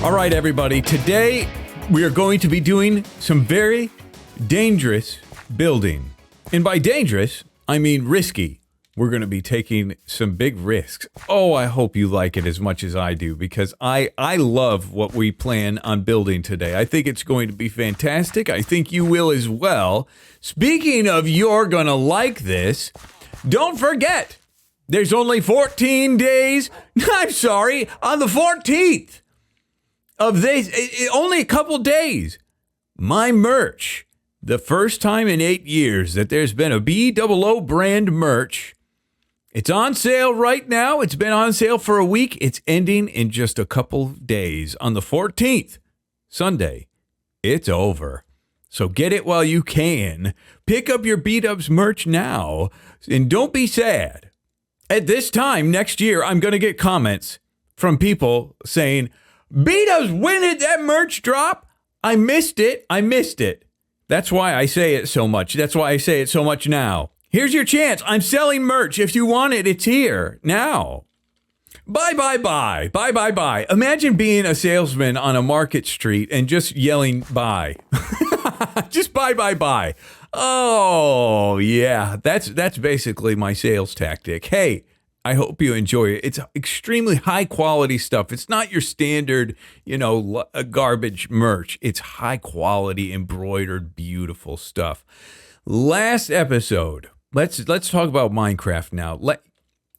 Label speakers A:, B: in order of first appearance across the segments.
A: All right, everybody. Today, we are going to be doing some very dangerous building. And by dangerous, I mean risky. We're going to be taking some big risks. Oh, I hope you like it as much as I do, because I love what we plan on building today. I think it's going to be fantastic. I think you will as well. Speaking of you're going to like this, don't forget, there's only 14 days. I'm sorry, on the 14th of this, only a couple days. My merch, the first time in 8 years that there's been a BdoubleO brand merch. It's on sale right now. It's been on sale for a week. It's ending in just a couple days. On the 14th, Sunday, it's over. So get it while you can. Pick up your B-Dubs merch now. And don't be sad. At this time next year, I'm going to get comments from people saying, B-Dubs, when did that merch drop? I missed it. That's why I say it so much. That's why I say it so much now. Here's your chance. I'm selling merch. If you want it, it's here now. Bye, bye, bye. Bye, bye, bye. Imagine being a salesman on a market street and just yelling bye. Just bye, bye, bye. Oh, yeah. That's basically my sales tactic. Hey, I hope you enjoy it. It's extremely high quality stuff. It's not your standard, garbage merch. It's high quality, embroidered, beautiful stuff. Last episode, let's talk about Minecraft now.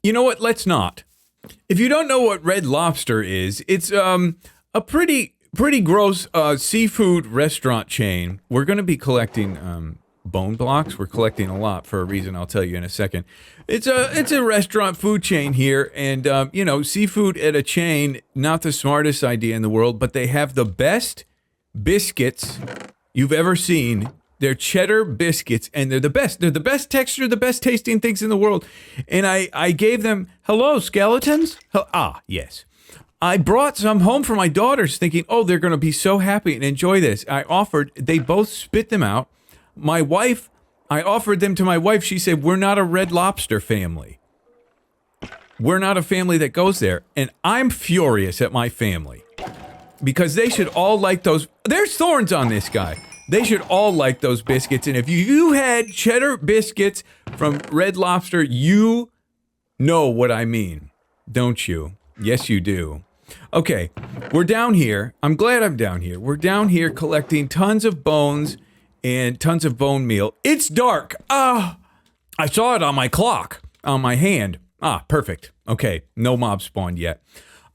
A: You know what? Let's not. If you don't know what Red Lobster is, it's a pretty gross seafood restaurant chain. We're going to be collecting bone blocks. We're collecting a lot for a reason I'll tell you in a second. It's a restaurant food chain here, and seafood at a chain, not the smartest idea in the world, but they have the best biscuits you've ever seen. They're cheddar biscuits, and they're the best. They're the best texture, the best tasting things in the world. And I gave them, hello, skeletons? Yes. I brought some home for my daughters thinking, oh, they're going to be so happy and enjoy this. They both spit them out. I offered them to my wife. She said, we're not a Red Lobster family. We're not a family that goes there. And I'm furious at my family because they should all like those. There's thorns on this guy. They should all like those biscuits. And if you had cheddar biscuits from Red Lobster, you know what I mean, don't you? Yes, you do. Okay, we're down here. I'm glad I'm down here. We're down here collecting tons of bones and tons of bone meal. It's dark. I saw it on my clock, on my hand. Perfect. Okay, no mob spawned yet.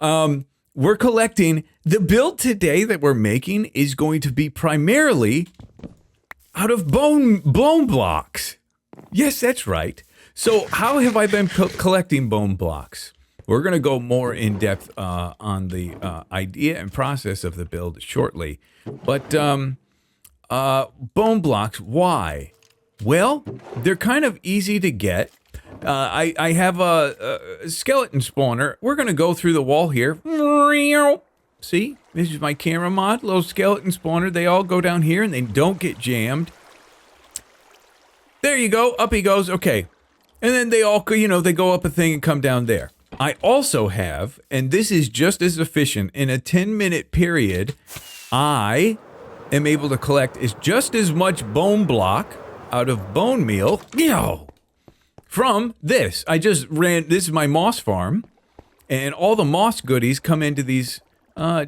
A: We're collecting. The build today that we're making is going to be primarily out of bone blocks. Yes, that's right. So how have I been collecting bone blocks? We're going to go more in depth on the idea and process of the build shortly. But bone blocks, why? Well, they're kind of easy to get. I have a skeleton spawner. We're going to go through the wall here. See, this is my camera mod, little skeleton spawner. They all go down here and they don't get jammed. There you go. Up he goes. Okay. And then they all, they go up a thing and come down there. I also have, and this is just as efficient, in a 10-minute period, I am able to collect just as much bone block out of bone meal. From this. This is my moss farm, and all the moss goodies come into these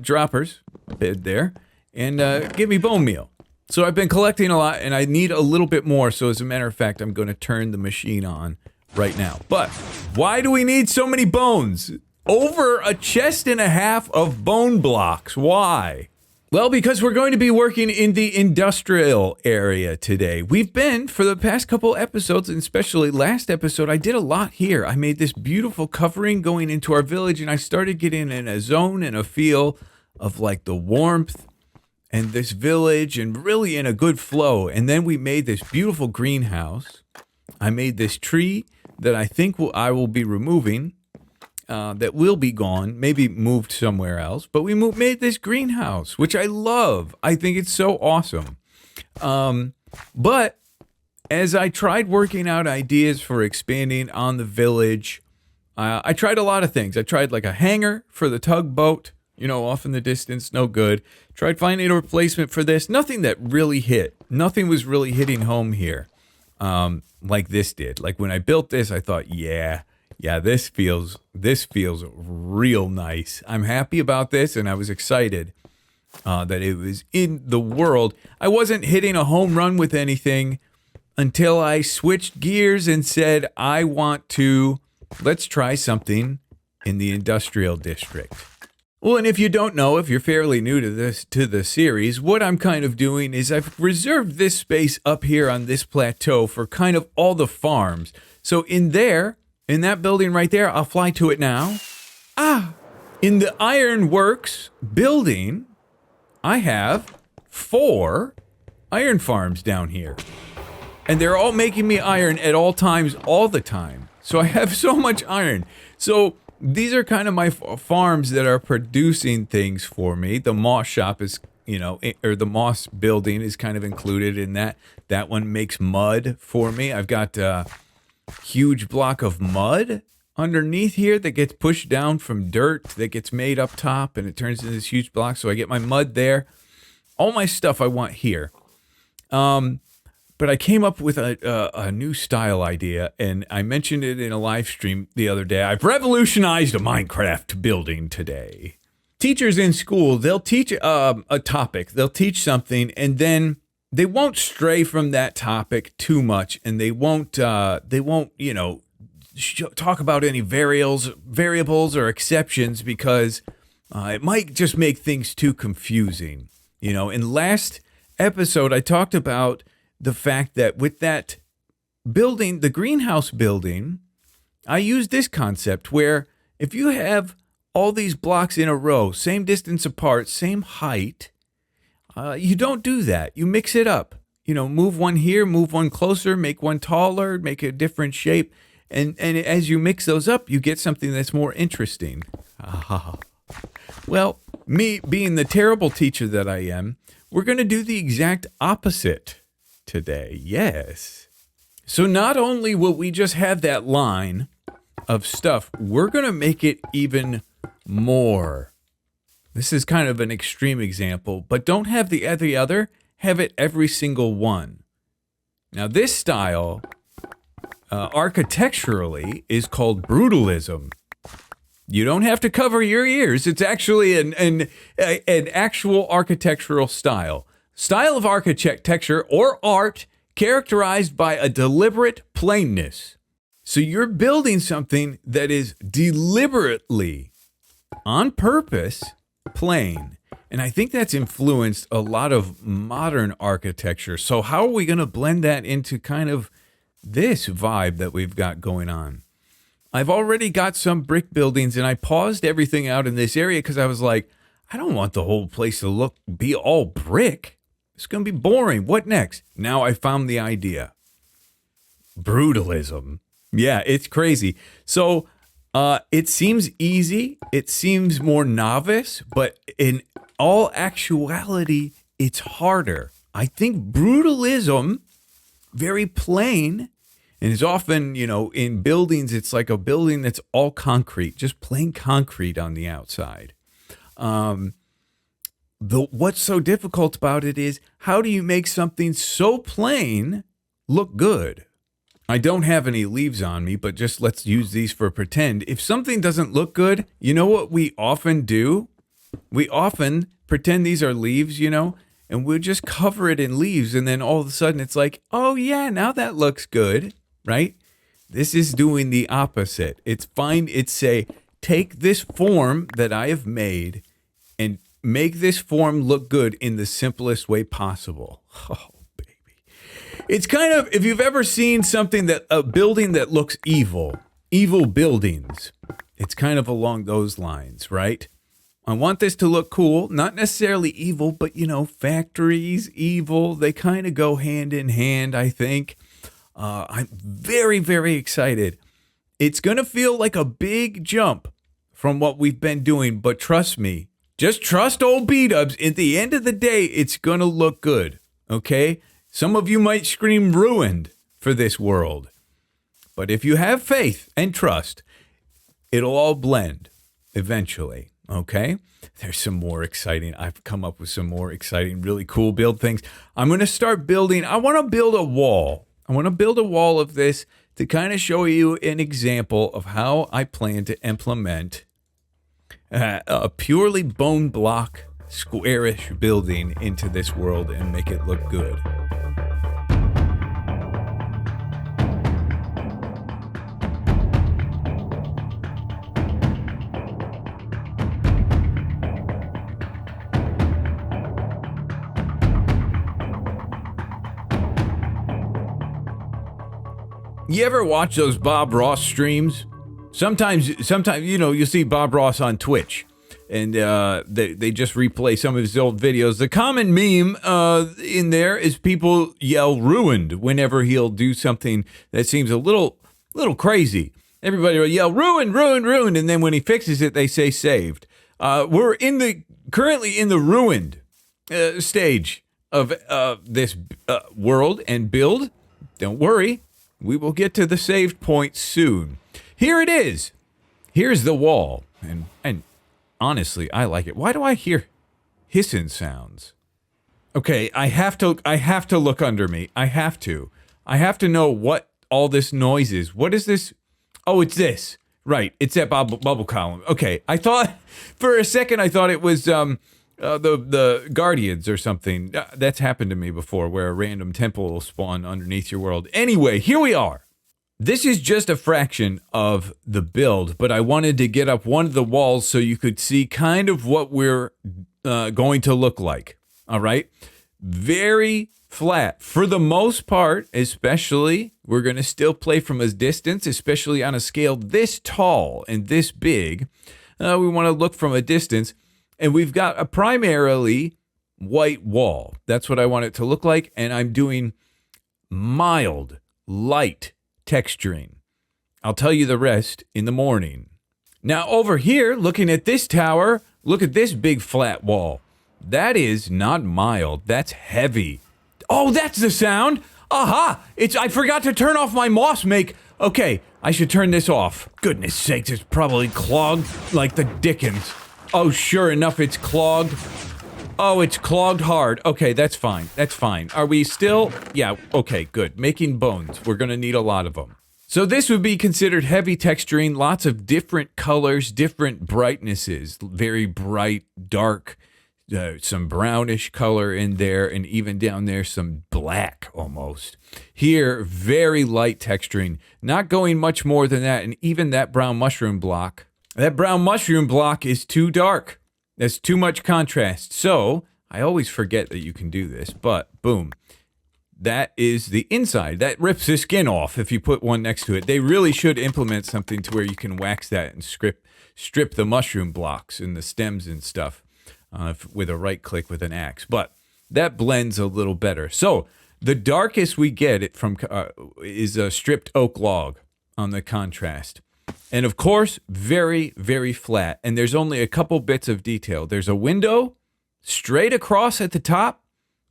A: droppers there and give me bone meal. So I've been collecting a lot, and I need a little bit more. So as a matter of fact, I'm going to turn the machine on right now. But why do we need so many bones? Over a chest and a half of bone blocks. Why? Well, because we're going to be working in the industrial area today. We've been, for the past couple episodes, and especially last episode, I did a lot here. I made this beautiful covering going into our village, and I started getting in a zone and a feel of like the warmth and this village and really in a good flow. And then we made this beautiful greenhouse. I made this tree that I think I will be removing. That will be gone, maybe moved somewhere else. But we made this greenhouse, which I love. I think it's so awesome. But as I tried working out ideas for expanding on the village, I tried a lot of things. I tried like a hangar for the tugboat. off in the distance, no good. Tried finding a replacement for this. Nothing that really hit. Nothing was really hitting home here like this did. Like when I built this, I thought, yeah, this feels real nice. I'm happy about this, and I was excited that it was in the world. I wasn't hitting a home run with anything until I switched gears and said, let's try something in the industrial district. Well, and if you don't know, if you're fairly new to the series, what I'm kind of doing is I've reserved this space up here on this plateau for kind of all the farms. So in that building right there, I'll fly to it now. In the ironworks building, I have 4 iron farms down here. And they're all making me iron at all times, all the time. So I have so much iron. So these are kind of my farms that are producing things for me. The moss shop is, or the moss building is kind of included in that. That one makes mud for me. I've got a huge block of mud underneath here that gets pushed down from dirt that gets made up top, and it turns into this huge block. So I get my mud there. All my stuff I want here. But I came up with a new style idea, and I mentioned it in a live stream the other day. I've revolutionized a Minecraft building today. Teachers in school, they'll teach a topic. They'll teach something, and then they won't stray from that topic too much, and they won't talk about any variables or exceptions because it might just make things too confusing. In last episode, I talked about the fact that with that building, the greenhouse building, I used this concept where if you have all these blocks in a row, same distance apart, same height, you don't do that. You mix it up. Move one here, move one closer, make one taller, make a different shape. And as you mix those up, you get something that's more interesting. Well, me being the terrible teacher that I am, we're going to do the exact opposite today. Yes. So not only will we just have that line of stuff, we're going to make it even more. This is kind of an extreme example, but don't have the other, have it every single one. Now this style, architecturally, is called brutalism. You don't have to cover your ears. It's actually an actual architectural style. Style of architecture or art characterized by a deliberate plainness. So you're building something that is deliberately, on purpose, plain. And I think that's influenced a lot of modern architecture. So how are we going to blend that into kind of this vibe that we've got going on? I've already got some brick buildings, and I paused everything out in this area because I was like, I don't want the whole place to be all brick. It's going to be boring. What next? Now I found the idea. Brutalism. Yeah, it's crazy. So it seems easy. It seems more novice, but in all actuality, it's harder. I think brutalism, very plain, and is often, in buildings, it's like a building that's all concrete, just plain concrete on the outside. What's so difficult about it is, how do you make something so plain look good? I don't have any leaves on me, but just let's use these for pretend. If something doesn't look good, you know what we often do? We often pretend these are leaves, and we'll just cover it in leaves, and then all of a sudden it's like, oh yeah, now that looks good, right? This is doing the opposite. It's take this form that I have made and make this form look good in the simplest way possible. Oh, baby. It's kind of, if you've ever seen a building that looks evil buildings, it's kind of along those lines, right? I want this to look cool, not necessarily evil, but, factories, evil, they kind of go hand in hand, I think. I'm very, very excited. It's going to feel like a big jump from what we've been doing, but trust me, just trust old B-dubs. At the end of the day, it's going to look good, okay? Some of you might scream ruined for this world. But if you have faith and trust, it'll all blend eventually. Okay, there's some more exciting. I've come up with some more exciting, really cool build things. I'm going to start building. I want to build a wall. I want to build a wall of this to kind of show you an example of how I plan to implement a purely bone block, squarish building into this world and make it look good. You ever watch those Bob Ross streams? Sometimes, you see Bob Ross on Twitch, and they just replay some of his old videos. The common meme in there is people yell "ruined" whenever he'll do something that seems a little crazy. Everybody will yell "ruined, ruined, ruined," and then when he fixes it, they say "saved." We're currently in the ruined stage of this world and build. Don't worry. We will get to the saved point soon. Here it is. Here's the wall. And honestly, I like it. Why do I hear hissing sounds? Okay, I have to look under me. I have to know what all this noise is. What is this? Oh, it's this. Right. It's that bubble column. Okay. I thought for a second it was the Guardians or something. That's happened to me before, where a random temple will spawn underneath your world. Anyway, here we are. This is just a fraction of the build, but I wanted to get up one of the walls so you could see kind of what we're going to look like. All right? Very flat. For the most part, especially, we're going to still play from a distance, especially on a scale this tall and this big. We want to look from a distance. And we've got a primarily white wall. That's what I want it to look like. And I'm doing mild, light texturing. I'll tell you the rest in the morning. Now over here, looking at this tower, look at this big flat wall. That is not mild. That's heavy. Oh, that's the sound. Aha! I forgot to turn off my moss make. Okay, I should turn this off. Goodness sakes, it's probably clogged like the dickens. Oh, sure enough, it's clogged. Oh, it's clogged hard. Okay, that's fine. That's fine. Are we still? Yeah, okay, good. Making bones. We're going to need a lot of them. So this would be considered heavy texturing. Lots of different colors, different brightnesses. Very bright, dark, some brownish color in there, and even down there, some black almost. Here, very light texturing. Not going much more than that, and even that brown mushroom block. That brown mushroom block is too dark. That's too much contrast. So, I always forget that you can do this, but boom. That is the inside. That rips the skin off if you put one next to it. They really should implement something to where you can wax that and strip the mushroom blocks and the stems and stuff with a right click with an axe. But that blends a little better. So, the darkest we get it from is a stripped oak log on the contrast. And of course, very, very flat. And there's only a couple bits of detail. There's a window straight across at the top.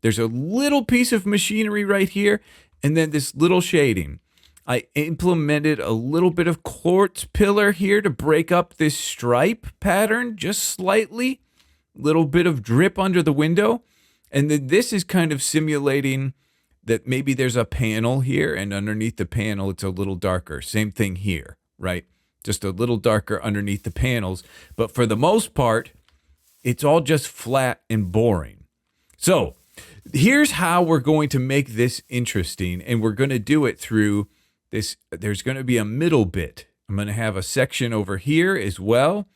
A: There's a little piece of machinery right here. And then this little shading. I implemented a little bit of quartz pillar here to break up this stripe pattern just slightly. Little bit of drip under the window. And then this is kind of simulating that maybe there's a panel here. And underneath the panel, it's a little darker. Same thing here, right? Just a little darker underneath the panels. But for the most part, it's all just flat and boring. So here's how we're going to make this interesting. And we're going to do it through this. There's going to be a middle bit. I'm going to have a section over here as well.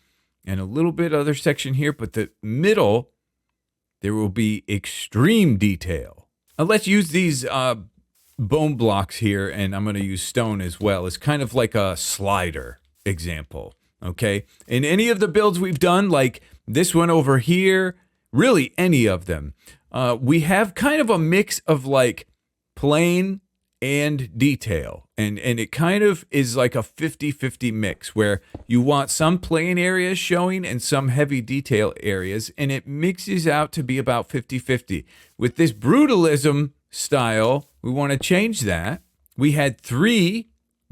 A: And a little bit other section here. But the middle, there will be extreme detail. Now let's use these bone blocks here. And I'm going to use stone as well. It's kind of like a slider example, okay? In any of the builds we've done, like this one over here, really any of them, we have kind of a mix of like plain and detail. And it kind of is like a 50-50 mix where you want some plain areas showing and some heavy detail areas, and it mixes out to be about 50-50. With this brutalism style, we want to change that. We had 3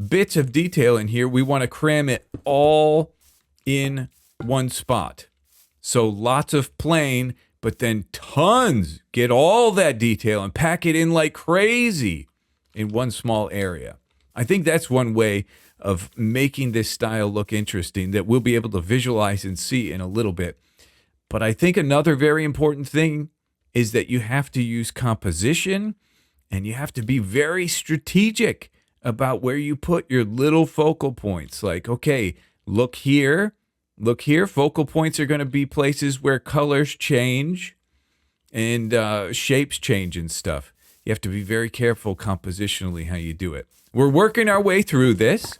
A: bits of detail in here. We want to cram it all in one spot. So lots of plain, but then tons. Get all that detail and pack it in like crazy in one small area. I think that's one way of making this style look interesting that we'll be able to visualize and see in a little bit. But I think another very important thing is that you have to use composition and you have to be very strategic about where you put your little focal points. Like, okay, look here. Focal points are going to be places where colors change and shapes change and stuff. You have to be very careful compositionally how you do it. We're working our way through this,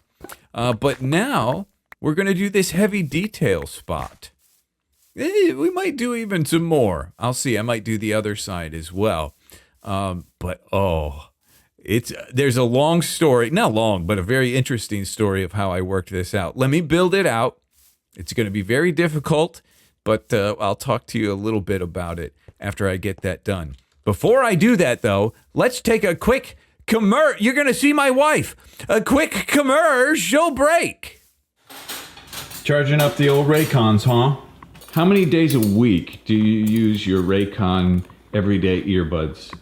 A: but now we're going to do this heavy detail spot. We might do even some more. I'll see. I might do the other side as well. There's a long story, not long, but a very interesting story of how I worked this out. Let me build it out. It's going to be very difficult, but I'll talk to you a little bit about it after I get that done. Before I do that, though, let's take a quick You're going to see my wife. A quick commercial break. Charging up the old Raycons, huh? How many days a week do you use your Raycon everyday earbuds?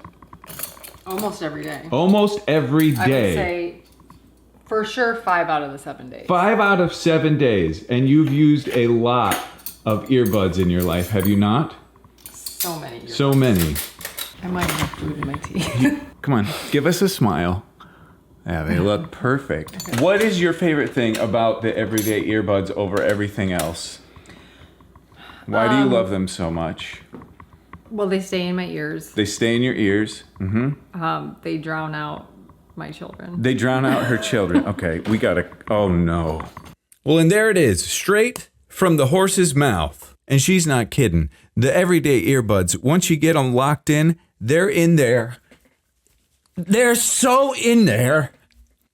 B: Almost every day.
A: Almost every day.
B: I would say for sure 5 out of the 7 days.
A: 5 out of 7 days. And you've used a lot of earbuds in your life, have you not?
B: So many earbuds.
A: So many.
B: I might have food in my teeth.
A: Come on, give us a smile. Yeah, they look perfect. Okay. What is your favorite thing about the everyday earbuds over everything else? Why do you love them so much?
B: Well, they stay in my ears.
A: They stay in your ears. Mm-hmm.
B: They drown out my children.
A: They drown out her children. Okay, we gotta, oh no. Well, and there it is, straight from the horse's mouth. And she's not kidding. The everyday earbuds, once you get them locked in, they're in there. They're so in there.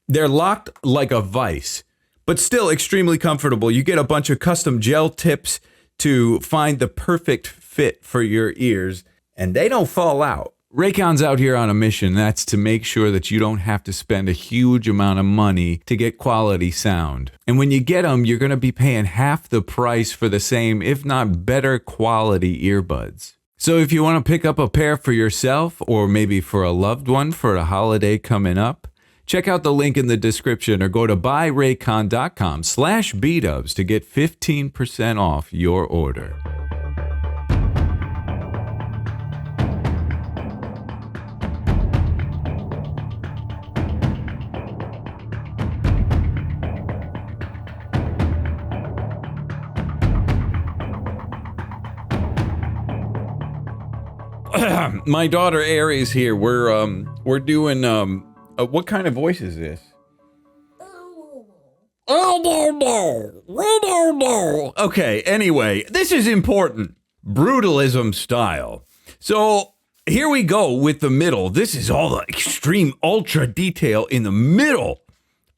A: They're locked like a vice, but still extremely comfortable. You get a bunch of custom gel tips to find the perfect fit for your ears, and they don't fall out. Raycon's out here on a mission. That's to make sure that you don't have to spend a huge amount of money to get quality sound. And when you get them, you're going to be paying half the price for the same, if not better quality earbuds. So if you want to pick up a pair for yourself or maybe for a loved one for a holiday coming up, check out the link in the description or go to buyraycon.com/bdubs to get 15% off your order. My daughter Aries here. We're doing what kind of voice is this? I don't know. We don't know. Okay, anyway, this is important. Brutalism style. So here we go with the middle. This is all the extreme ultra detail in the middle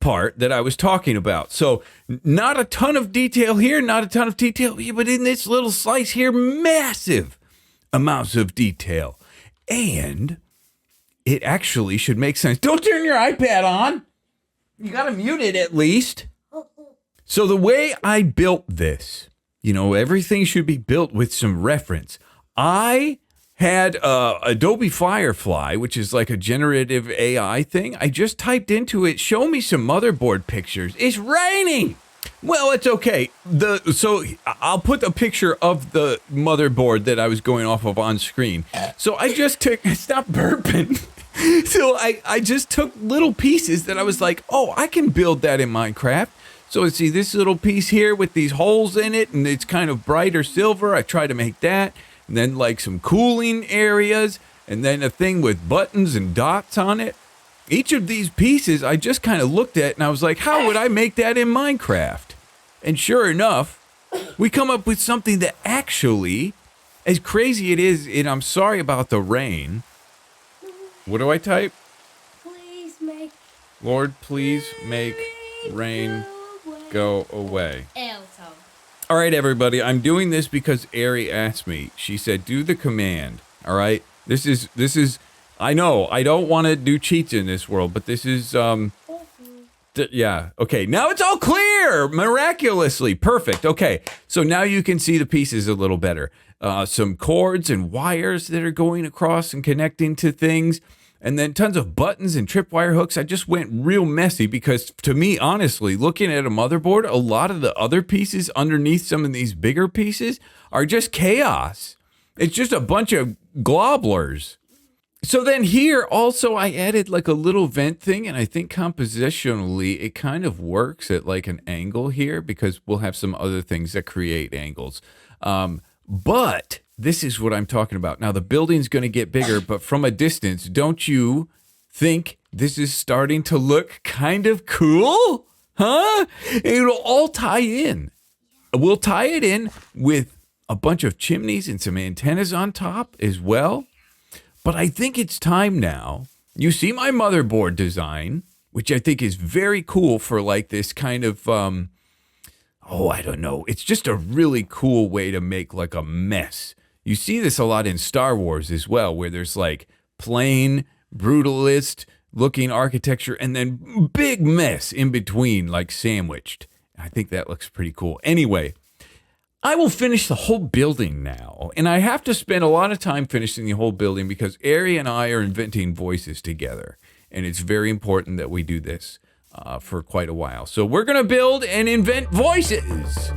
A: part that I was talking about. So not a ton of detail here, not a ton of detail here, but in this little slice here, massive amounts of detail. And it actually should make sense. Don't turn your iPad on. You gotta mute it at least. So the way I built this, everything should be built with some reference. I had Adobe Firefly, which is like a generative AI thing. I just typed into it, show me some motherboard pictures. It's raining. Well, it's okay. So I'll put a picture of the motherboard that I was going off of on screen. So I just stop burping. So I just took little pieces that I was like, oh, I can build that in Minecraft. So see this little piece here with these holes in it, and it's kind of brighter silver. I try to make that. And then like some cooling areas, and then a thing with buttons and dots on it. Each of these pieces I just kind of looked at and I was like, how would I make that in Minecraft? And sure enough, we come up with something that actually, as crazy it is, and I'm sorry about the rain. What do I type? Lord, please make rain go away. All right, everybody, I'm doing this because Ari asked me. She said, do the command, all right? This is, I know, I don't want to do cheats in this world, but this is, yeah. Okay, now it's all clear. there, miraculously. Perfect. Okay, so now you can see the pieces a little better. Some cords and wires that are going across and connecting to things. And then tons of buttons and tripwire hooks. I just went real messy because, to me, honestly, looking at a motherboard, a lot of the other pieces underneath some of these bigger pieces are just chaos. It's just a bunch of globblers. So then here also I added like a little vent thing, and I think compositionally it kind of works at like an angle here because we'll have some other things that create angles. But this is what I'm talking about. Now, the building's going to get bigger, but from a distance, don't you think this is starting to look kind of cool? Huh? It'll all tie in. We'll tie it in with a bunch of chimneys and some antennas on top as well. But I think it's time now. You see my motherboard design, which I think is very cool for like this kind of... I don't know. It's just a really cool way to make like a mess. You see this a lot in Star Wars as well, where there's like plain, brutalist looking architecture and then big mess in between, like sandwiched. I think that looks pretty cool. Anyway, I will finish the whole building now. And I have to spend a lot of time finishing the whole building because Ari and I are inventing voices together. And it's very important that we do this. For quite a while. So we're going to build and invent voices.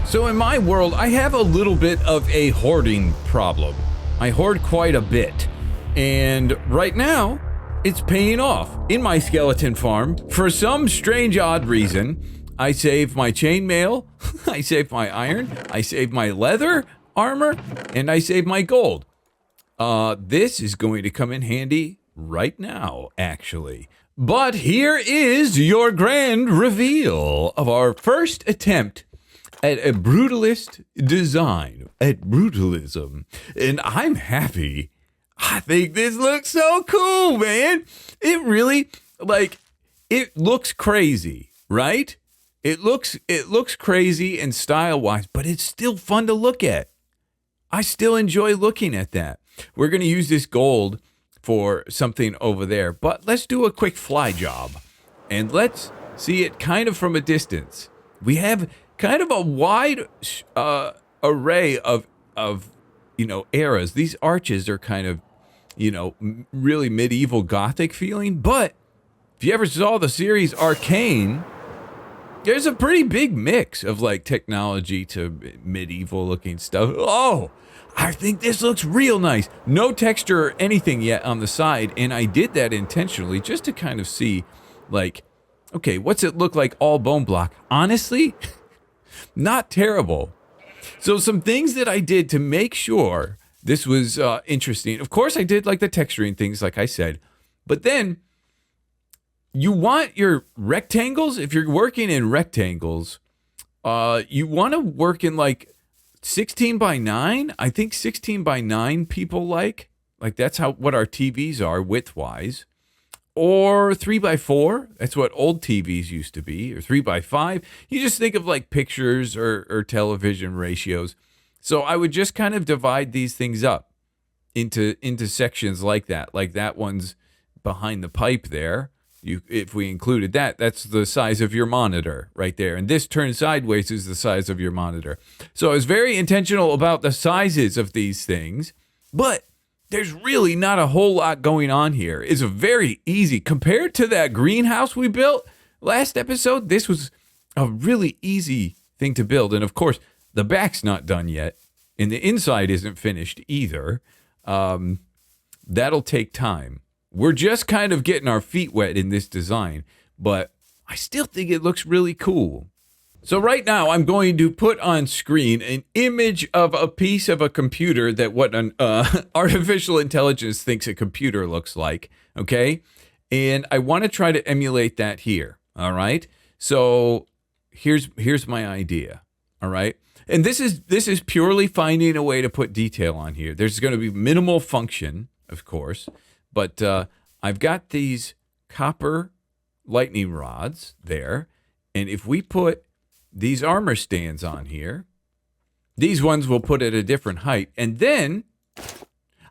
A: So in my world, I have a little bit of a hoarding problem. I hoard quite a bit. And right now, it's paying off. In my skeleton farm, for some strange odd reason, I save my chainmail, I save my iron, I save my leather armor, and I save my gold. This is going to come in handy right now, actually. But here is your grand reveal of our first attempt at a brutalist design, at brutalism. And I'm happy. I think this looks so cool, man. It really, like, it looks crazy, right? It looks crazy and style-wise, but it's still fun to look at. I still enjoy looking at that. We're going to use this gold for something over there, but let's do a quick fly job, and let's see it kind of from a distance. We have kind of a wide array of eras. These arches are kind of, really medieval Gothic feeling. But if you ever saw the series Arcane, there's a pretty big mix of like technology to medieval looking stuff. Oh, I think this looks real nice. No texture or anything yet on the side. And I did that intentionally just to kind of see like, okay, what's it look like all bone block? Honestly, not terrible. So some things that I did to make sure this was interesting. Of course, I did like the texturing things, like I said. But then you want your rectangles. If you're working in rectangles, you want to work in like 16 by 9. I think 16 by 9 people like that's what our TVs are width-wise. Or 3 by 4. That's what old TVs used to be. Or 3 by 5. You just think of like pictures or television ratios. So I would just kind of divide these things up into sections like that. Like that one's behind the pipe there. If we included that, that's the size of your monitor right there. And this turned sideways is the size of your monitor. So I was very intentional about the sizes of these things. But there's really not a whole lot going on here. It's a very easy, compared to that greenhouse we built last episode, this was a really easy thing to build. And of course, the back's not done yet, and the inside isn't finished either. That'll take time. We're just kind of getting our feet wet in this design, but I still think it looks really cool. So right now, I'm going to put on screen an image of a piece of a computer that what an artificial intelligence thinks a computer looks like, okay? And I want to try to emulate that here, all right? So here's my idea, all right? And this is purely finding a way to put detail on here. There's going to be minimal function, of course, but I've got these copper lightning rods there. And if we put these armor stands on here, these ones we'll put at a different height. And then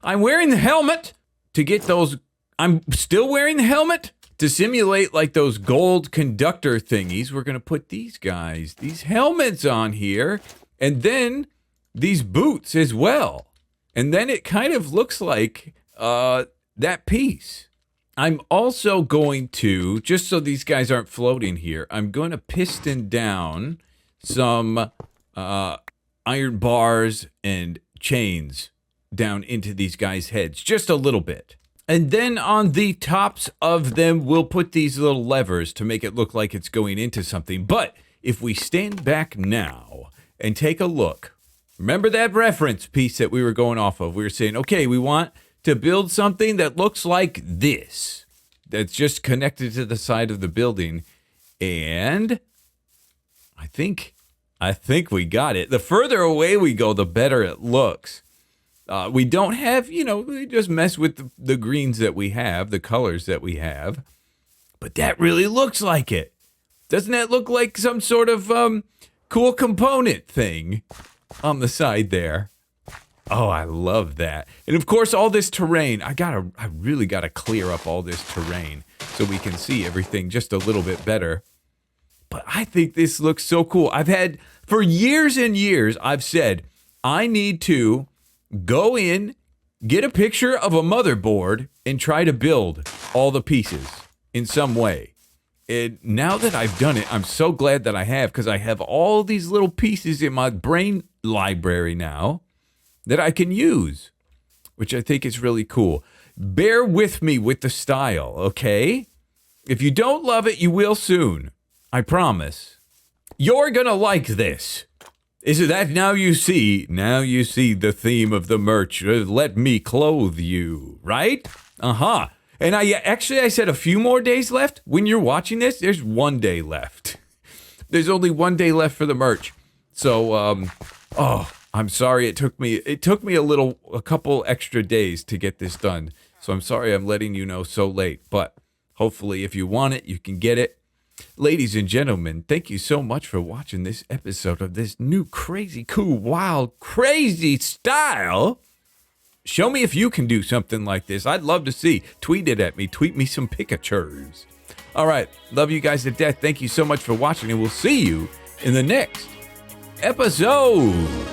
A: I'm wearing the helmet to get those. I'm still wearing the helmet to simulate like those gold conductor thingies. We're going to put these guys, these helmets on here, and then these boots as well. And then it kind of looks like that piece. I'm also going to, just so these guys aren't floating here, I'm going to piston down some iron bars and chains down into these guys' heads, just a little bit. And then on the tops of them, we'll put these little levers to make it look like it's going into something. But if we stand back now and take a look, remember that reference piece that we were going off of? We were saying, okay, we want to build something that looks like this, that's just connected to the side of the building. And I think we got it. The further away we go, the better it looks. We don't have, we just mess with the greens that we have, the colors that we have. But that really looks like it. Doesn't that look like some sort of cool component thing on the side there? Oh, I love that. And of course, all this terrain, I really gotta clear up all this terrain so we can see everything just a little bit better. But I think this looks so cool. For years and years, I've said, I need to go in, get a picture of a motherboard, and try to build all the pieces in some way. And now that I've done it, I'm so glad that I have, because I have all these little pieces in my brain library now that I can use, which I think is really cool. Bear with me with the style, okay? If you don't love it, you will soon. I promise. You're gonna like this. Isn't that now you see the theme of the merch. Let me clothe you, right? Uh-huh. And I said a few more days left. When you're watching this, there's 1 day left. There's only 1 day left for the merch. So, I'm sorry it took me a couple extra days to get this done. So I'm sorry I'm letting you know so late, but hopefully if you want it, you can get it. Ladies and gentlemen, thank you so much for watching this episode of this new crazy, cool, wild, crazy style. Show me if you can do something like this. I'd love to see. Tweet it at me. Tweet me some picatures. All right. Love you guys to death. Thank you so much for watching, and we'll see you in the next episode.